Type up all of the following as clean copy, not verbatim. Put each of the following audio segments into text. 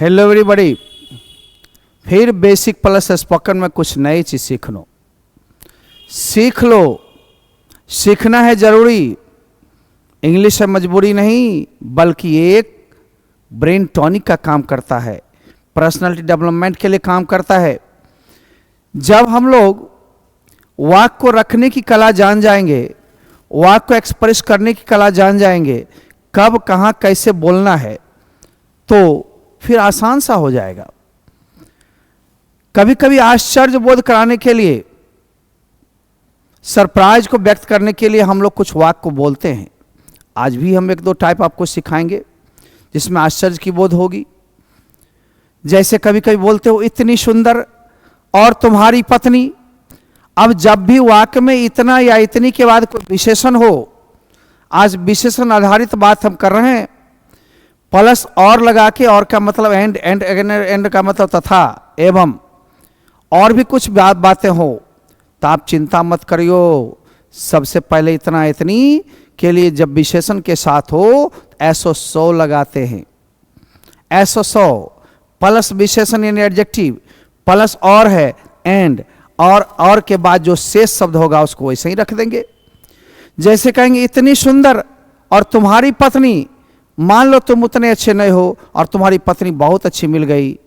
Hello everybody. फिर basic plus spoken में कुछ नई चीज़ सीख लो। सीखना है जरूरी। इंग्लिश है मजबूरी नहीं, बल्कि एक ब्रेन टॉनिक का काम करता है, पर्सनालिटी डेवलपमेंट के लिए काम करता है। जब हम लोग वाक को रखने की कला जान जाएंगे, वाक को एक्सप्रेस करने की कला जान जाएंगे, कब कहाँ कैसे बोलना है, तो फिर आसान सा हो जाएगा। कभी कभी आश्चर्य बोध कराने के लिए, सरप्राइज को व्यक्त करने के लिए हम लोग कुछ वाक को बोलते हैं। आज भी हम एक दो टाइप आपको सिखाएंगे जिसमें आश्चर्य की बोध होगी। जैसे कभी कभी बोलते हो इतनी सुंदर और तुम्हारी पत्नी। अब जब भी वाक में इतना या इतनी के बाद कोई विशेषण हो, आज विशेषण आधारित बात हम कर रहे हैं, प्लस और लगा के, और का मतलब एंड का मतलब तथा एवं, और भी कुछ बातें हो तो आप चिंता मत करियो। सबसे पहले इतना इतनी के लिए जब विशेषण के साथ हो ऐसो सो लगाते हैं। ऐसो सो प्लस विशेषण यानी एडजेक्टिव, प्लस और है एंड, और के बाद जो शेष शब्द होगा उसको वैसे ही रख देंगे। जैसे कहेंगे इतनी सुंदर और तुम्हारी पत्नी। मान लो तुम उतने अच्छे नहीं हो और तुम्हारी पत्नी बहुत अच्छी मिल गई।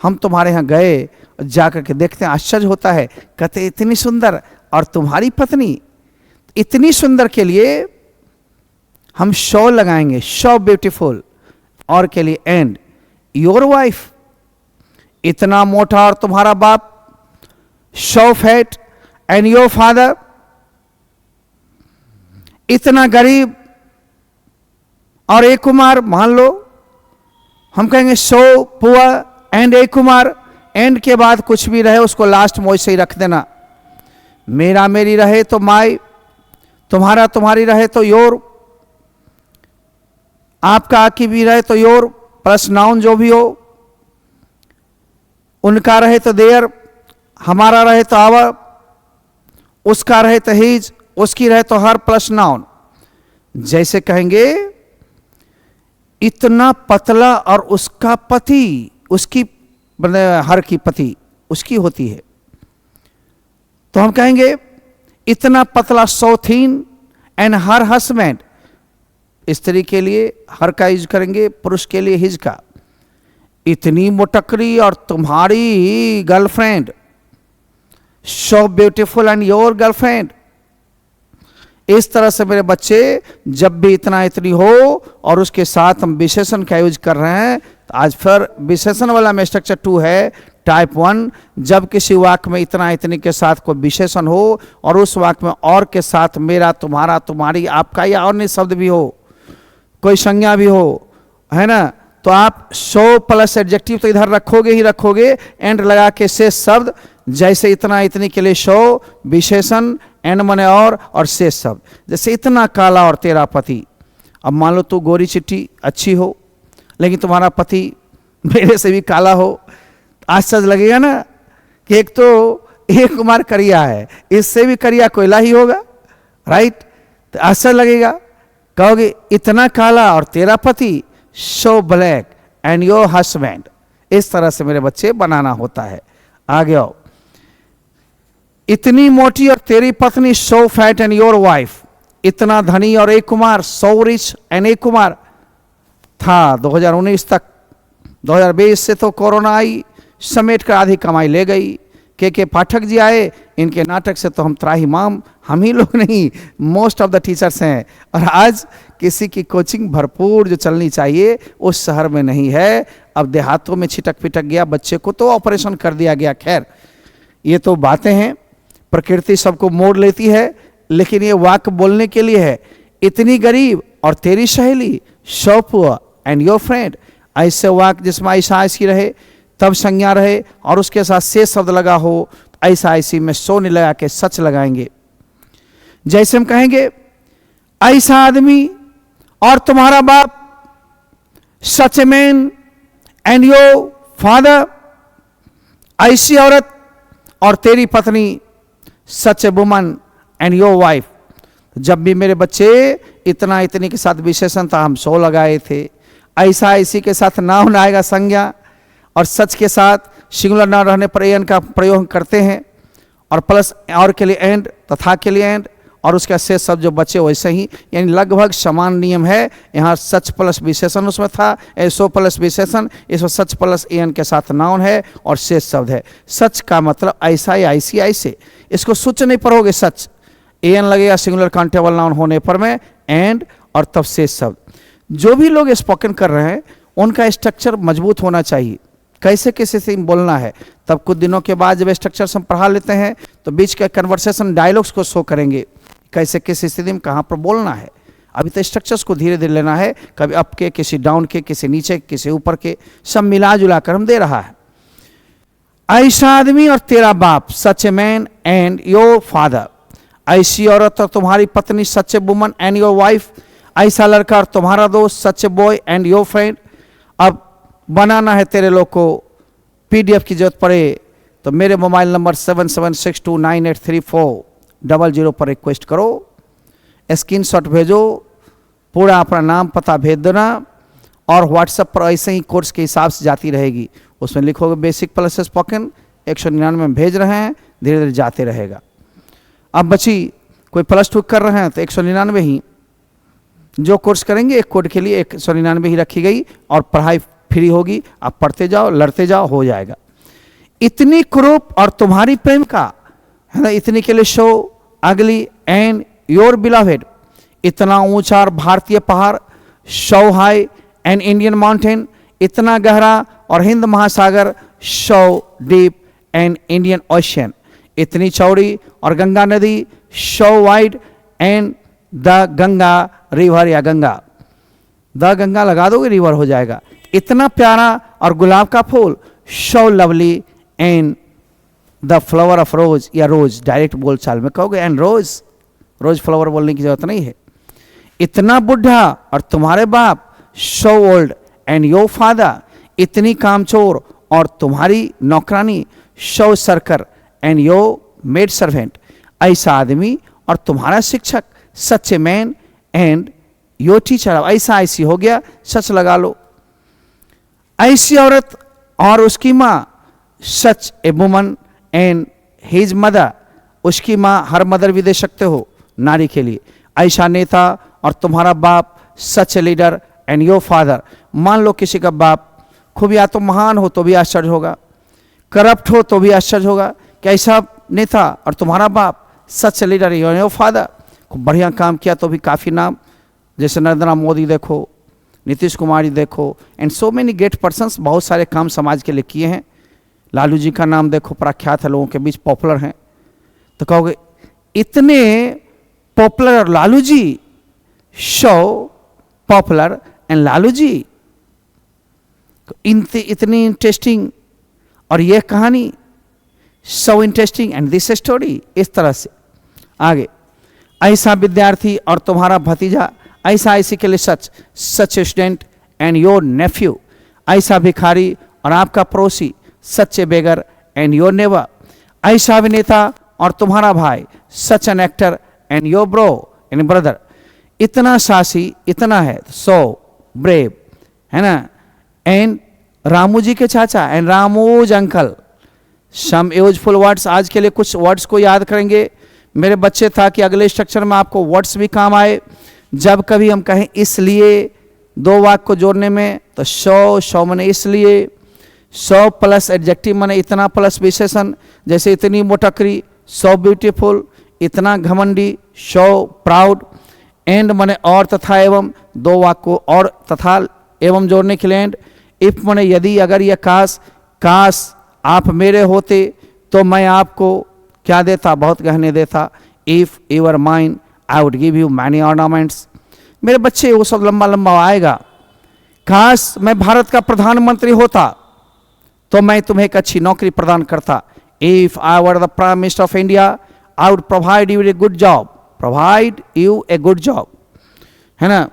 हम तुम्हारे यहाँ गए, जाकर के देखते हैं, आश्चर्य होता है। कहते इतनी सुंदर और तुम्हारी पत्नी। इतनी सुंदर के लिए हम शो लगाएंगे, शो ब्यूटीफुल, और के लिए एंड योर वाइफ। इतना मोटा और तुम्हारा बाप, show fat and your father. इतना गरीब और एक कुमार, मान लो हम कहेंगे सो पुअर एंड एक कुमार। एंड के बाद कुछ भी रहे उसको लास्ट में वैसे ही रख देना। मेरा मेरी रहे तो माई, तुम्हारा तुम्हारी रहे तो योर, आपका आकी भी रहे तो योर, प्लस नाउन जो भी हो। उनका रहे तो देयर, हमारा रहे तो आवर, उसका रहे तो हिज, उसकी रहे तो हर, प्लस नाउन। जैसे कहेंगे इतना पतला और उसका पति, उसकी हर की पति उसकी होती है, तो हम कहेंगे इतना पतला सो थीन एंड हर हस्बैंड। स्त्री के लिए हर का यूज करेंगे, पुरुष के लिए हिज का। इतनी मोटकरी और तुम्हारी girlfriend, so beautiful and your girlfriend. इस तरह से मेरे बच्चे जब भी इतना इतनी हो और उसके साथ हम विशेषण का यूज कर रहे हैं, तो आज फिर विशेषण वाला में स्ट्रक्चर 2 है, टाइप 1। जब किसी वाक्य में इतना इतनी के साथ कोई विशेषण हो और उस वाक्य में और के साथ मेरा, तुम्हारा, तुम्हारी, आपका या अन्य शब्द भी हो, कोई संज्ञा भी हो, है ना, तो आप सो प्लस एडजेक्टिव तो इधर रखोगे ही रखोगे, एंड लगा के शेष शब्द। जैसे इतना इतनी के लिए सो विशेषण, एंड मने और शेष शब्द। जैसे इतना काला और तेरा पति। अब मान लो तू गोरी चिट्टी अच्छी हो, लेकिन तुम्हारा पति मेरे से भी काला हो, आश्चर्य लगेगा ना कि एक तो एक कुमार करिया है, इससे भी करिया कोयला ही होगा, राइट? तो आश्चर्य लगेगा। कहोगे इतना काला और तेरा पति, so black and your husband. इस तरह से मेरे बच्चे बनाना होता है। आगे आओ। इतनी मोटी और तेरी पत्नी, so fat and your wife. इतना धनी और एक कुमार, सो रिच एंड एक कुमार था 2019 तक। 2020 से तो कोरोना आई, समेट कर आधी कमाई ले गई। के पाठक जी आए, इनके नाटक से तो हम त्राहिमाम, हम ही लोग नहीं, मोस्ट ऑफ द टीचर्स हैं। और आज किसी की कोचिंग भरपूर जो चलनी चाहिए उस शहर में नहीं है। अब देहातों में छिटक पिटक गया, बच्चे को तो ऑपरेशन कर दिया गया। खैर, ये तो बातें हैं, प्रकृति सबको मोड़ लेती है, लेकिन ये वाक्य बोलने के लिए है। इतनी गरीब और तेरी सहेली, so poor and your friend. ऐसे वाक्य जिसमें ऐसा ऐसी रहे, तब संज्ञा रहे और उसके साथ शेष शब्द लगा हो, ऐसा ऐसी में सो नहीं लगा के सच लगाएंगे। जैसे हम कहेंगे ऐसा आदमी और तुम्हारा बाप, such man and your father. ऐसी औरत और तेरी पत्नी, such a woman and your wife. जब भी मेरे बच्चे इतना इतनी के साथ विशेषण था, हम सो लगाए थे। ऐसा इसी के साथ नाउन आएगा, संज्ञा, और सच के साथ सिंगुलर न रहने पर एन का प्रयोग करते हैं, और प्लस और के लिए एंड, तथा के लिए एंड, और उसका शेष शब्द जो बचे वैसे ही, यानी लगभग समान नियम है। यहाँ सच प्लस विशेषण उसमें था, सो प्लस विशेषण, इसमें सच प्लस एन के साथ नाउन है और शेष शब्द है। सच का मतलब ऐसा या ऐसी ऐसे, इसको सोच नहीं पढ़ोगे, सच एन लगेगा सिंगुलर काउंटेबल नाउन होने पर में, एंड और तब शेष शब्द। जो भी लोग स्पोकन कर रहे हैं उनका स्ट्रक्चर मजबूत होना चाहिए, कैसे किसी से बोलना है। तब कुछ दिनों के बाद जब स्ट्रक्चर हम पढ़ा लेते हैं तो बीच के कन्वर्सेशन डायलॉग्स को शो करेंगे, कैसे किस स्थिति में कहाँ पर बोलना है। अभी तो स्ट्रक्चर्स को धीरे धीरे लेना है, कभी अप के, किसी डाउन के, किसी नीचे, किसी ऊपर के, सब मिला जुला कर हम दे रहा है। ऐसा आदमी और तेरा बाप, such a man and your father. ऐसी औरत और तुम्हारी पत्नी, such a woman and your wife. ऐसा लड़का और तुम्हारा दोस्त, such a boy and your friend. अब बनाना है तेरे लोग को, पीडीएफ की जरूरत पड़े तो मेरे मोबाइल नंबर 7762983400 पर रिक्वेस्ट करो, स्क्रीनशॉट भेजो, पूरा अपना नाम पता भेज देना, और व्हाट्सएप पर ऐसे ही कोर्स के हिसाब से जाती रहेगी। उसमें लिखोगे बेसिक प्लस स्पोकन, 199 में भेज रहे हैं, धीरे धीरे जाते रहेगा। अब बची कोई +2 कर रहे हैं तो 199 ही, जो कोर्स करेंगे एक कोड के लिए 199 ही रखी गई, और पढ़ाई फ्री होगी। आप पढ़ते जाओ, लड़ते जाओ, हो जाएगा। इतनी क्रूप और तुम्हारी प्रेम का है ना, इतनी के लिए शो अगली एंड योर बिलवेड। इतना ऊंचा और भारतीय पहाड़, show high and Indian mountain. इतना गहरा और हिंद महासागर, show deep and Indian ocean. इतनी चौड़ी और गंगा नदी, show wide and the Ganga river, या गंगा, द गंगा लगा दोगे रिवर हो जाएगा। इतना प्यारा और गुलाब का फूल, so lovely and the flower of rose, या रोज डायरेक्ट बोल चाल में कहोगे, एंड रोज, रोज फ्लावर बोलने की जरूरत नहीं है। इतना बुढ़ा और तुम्हारे बाप, so old and your father. इतनी कामचोर और तुम्हारी नौकरानी, so shirker and your maid servant. ऐसा आदमी और तुम्हारा शिक्षक, such a man and your teacher. ऐसा ऐसी हो गया, सच लगा लो। ऐसी औरत और उसकी माँ, such a woman and his mother. उसकी माँ, हर मदर भी दे सकते हो नारी के लिए। ऐसा नेता और तुम्हारा बाप, such a leader and your father. मान लो किसी का बाप खूब या तो महान हो तो भी आश्चर्य होगा, करप्ट हो तो भी आश्चर्य होगा कि ऐसा नेता और तुम्हारा बाप, such a leader and your father. खूब बढ़िया काम किया तो भी काफ़ी नाम, जैसे नरेंद्र मोदी देखो, नीतीश कुमार जी देखो, and so many great persons, बहुत सारे काम समाज के लिए किए हैं। लालू जी का नाम देखो, प्रख्यात है, लोगों के बीच पॉपुलर हैं। तो कहोगे इतने पॉपुलर और Lalu ji, show popular and Lalu ji, इतनी इंटरेस्टिंग, और यह कहानी so interesting and this story. इस तरह से आगे, ऐसा विद्यार्थी और तुम्हारा भतीजा, ऐसा ऐसी के लिए such, such student and your nephew. ऐसा भिखारी और आपका पड़ोसी, such a beggar and your neighbour. ऐसा अभिनेता और तुम्हारा भाई, such an actor and your bro and brother. इतना साहसी, इतना है, सो ब्रेव, है ना, एंड रामू जी के चाचा and Ramu's uncle. Some useful words, आज के लिए कुछ वर्ड्स को याद करेंगे मेरे बच्चे, था कि अगले स्ट्रक्चर में आपको वर्ड्स भी काम आए। जब कभी हम कहें इसलिए, दो वाक्य को जोड़ने में, तो शो, शो मने इसलिए, सो प्लस एडजेक्टिव मने इतना प्लस विशेषण, जैसे इतनी मोटकरी, सो ब्यूटीफुल, इतना घमंडी, शो प्राउड, एंड मने और तथा एवं, दो वाक्य को और तथा एवं जोड़ने के लिए एंड। इफ मने यदि, अगर, या काश, काश आप मेरे होते तो मैं आपको क्या देता, बहुत गहने देता। If you are mine I would give you many ornaments. मेरे बच्चे वो सब लंबा लंबा आएगा। काश मैं भारत का प्रधानमंत्री होता तो मैं तुम्हें एक अच्छी नौकरी प्रदान करता। If I were the prime minister of India I would provide U a good job, provide U a good job, है ना।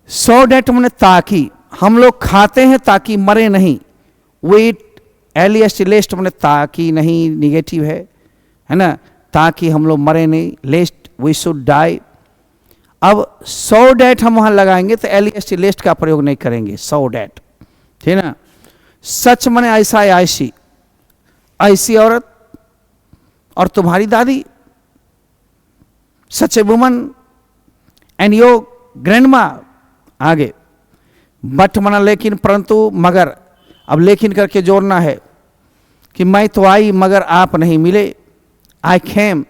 सो डेट मैंने ताकि, हम लोग खाते हैं ताकि मरे नहीं। वेट एलियस्ट लेस्ट मैंने ताकि नहीं, निगेटिव है ना, ताकि हम लोग मरे नहीं, लेस्ट वी शुड डाई। अब सो डेट हम वहां लगाएंगे तो एलियस्ट लेस्ट का प्रयोग नहीं करेंगे, सो डेट, ठीक है ना। सच मने ऐसा या ऐसी, ऐसी औरत और तुम्हारी दादी, such a woman and your grandma. आगे बट मना लेकिन, परंतु, मगर। अब लेकिन करके जोड़ना है कि मैं तो आई मगर आप नहीं मिले। I came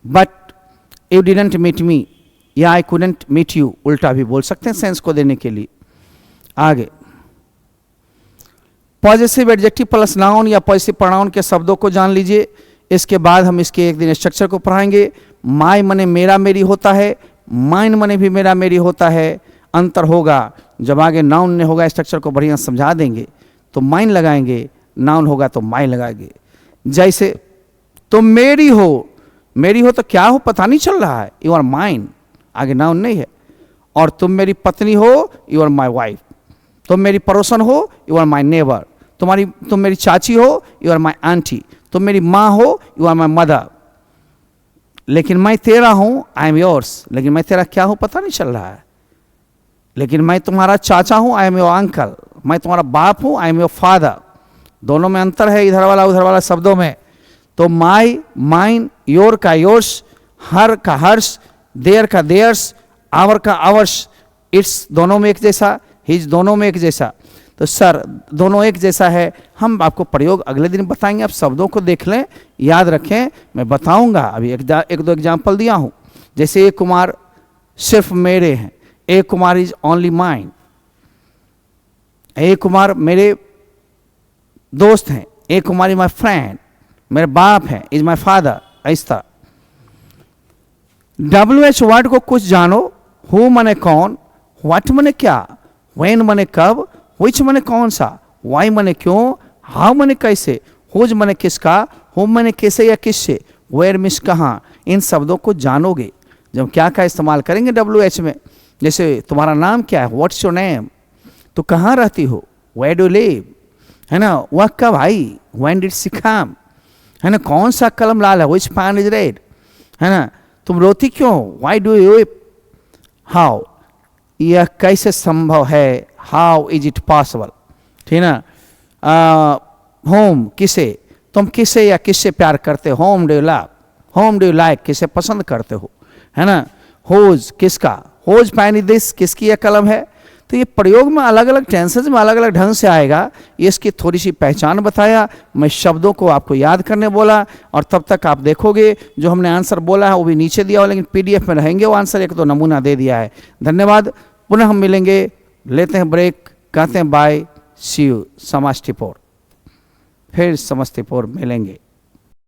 but you didn't meet me, या आई कुडंट मीट यू, उल्टा भी बोल सकते हैं सेंस को देने के लिए। आगे पॉजिटिव एडजेक्टिव प्लस नाउन या पॉजिटिव प्रोनाउन के शब्दों को जान लीजिए। इसके बाद हम इसके एक दिन स्ट्रक्चर को पढ़ाएंगे। माय मने मेरा मेरी होता है, माइन मने भी मेरा मेरी होता है। अंतर होगा जब आगे नाउन ने होगा, स्ट्रक्चर को बढ़िया समझा देंगे तो माइन लगाएंगे, नाउन होगा तो माई लगाएंगे। जैसे तुम मेरी हो तो क्या हो पता नहीं चल रहा है, यू आर माइन, आगे नाउन नहीं है। और तुम मेरी पत्नी हो, यू आर माई वाइफ। तुम मेरी पड़ोसन हो, यू आर माई नेबर। तुम मेरी चाची हो, यू आर माई आंटी। तुम मेरी माँ हो, यू आर माई मदर। लेकिन मैं तेरा हूं, आई एम योर्स। लेकिन मैं तेरा क्या हूं पता नहीं चल रहा है। लेकिन मैं तुम्हारा चाचा हूं, आई एम योर अंकल। मैं तुम्हारा बाप हूं, आई एम योर फादर। दोनों में अंतर है, इधर वाला उधर वाला शब्दों में। तो माई, माइन, योर का योर्स, हर का हर्ष, देयर का देयर्स, आवर का आवर्स। इट्स दोनों में एक जैसा, हिज दोनों में एक जैसा। तो सर दोनों एक जैसा है। हम आपको प्रयोग अगले दिन बताएंगे, आप शब्दों को देख लें, याद रखें, मैं बताऊंगा। अभी एक दो एग्जाम्पल दिया हूं। जैसे एक कुमार सिर्फ मेरे हैं, एक कुमार इज ओनली माइन। एक कुमार मेरे दोस्त हैं, एक कुमार इज माई फ्रेंड, मेरे बाप हैं, इज माई फादर। इस तरह WH वर्ड को कुछ जानो। हु मने कौन, व्हाट मने क्या, व्हेन मने कब, विच मने कौन सा, वाई मने क्यों, हाउ मने कैसे, हुज मने किसका, हुम मने कैसे या किससे, वेयर मिस कहाँ। इन शब्दों को जानोगे जब क्या क्या इस्तेमाल करेंगे WH में। जैसे तुम्हारा नाम क्या है, व्हाट्स योर नेम, तो कहाँ रहती हो, वेयर डू लिव, है ना। वह कब आई, व्हेन डिड शी कम, है ना। कौन सा कलम लाल है, विच पेन इज रेड, है ना। तुम रोती क्यों, why do you weep, how, यह कैसे संभव है, हाउ इज इट पॉसिबल, ठीक ना। होम किसे, तुम किसे या किससे प्यार करते हो, home do you love, home do you like, किसे पसंद करते हो, है ना। होज किसका, होज पैन इज दिस, किसकी यह कलम है। तो ये प्रयोग में अलग अलग टेंसेस में अलग अलग ढंग से आएगा। ये इसकी थोड़ी सी पहचान बताया, मैं शब्दों को आपको याद करने बोला। और तब तक आप देखोगे जो हमने आंसर बोला है वो भी नीचे दिया हो, लेकिन PDF में रहेंगे वो आंसर, एक दो नमूना दे दिया है। धन्यवाद। पुनः हम मिलेंगे, लेते हैं ब्रेक, कहते हैं बाय, सी यू समस्तीपुर, फिर समस्तीपुर मिलेंगे।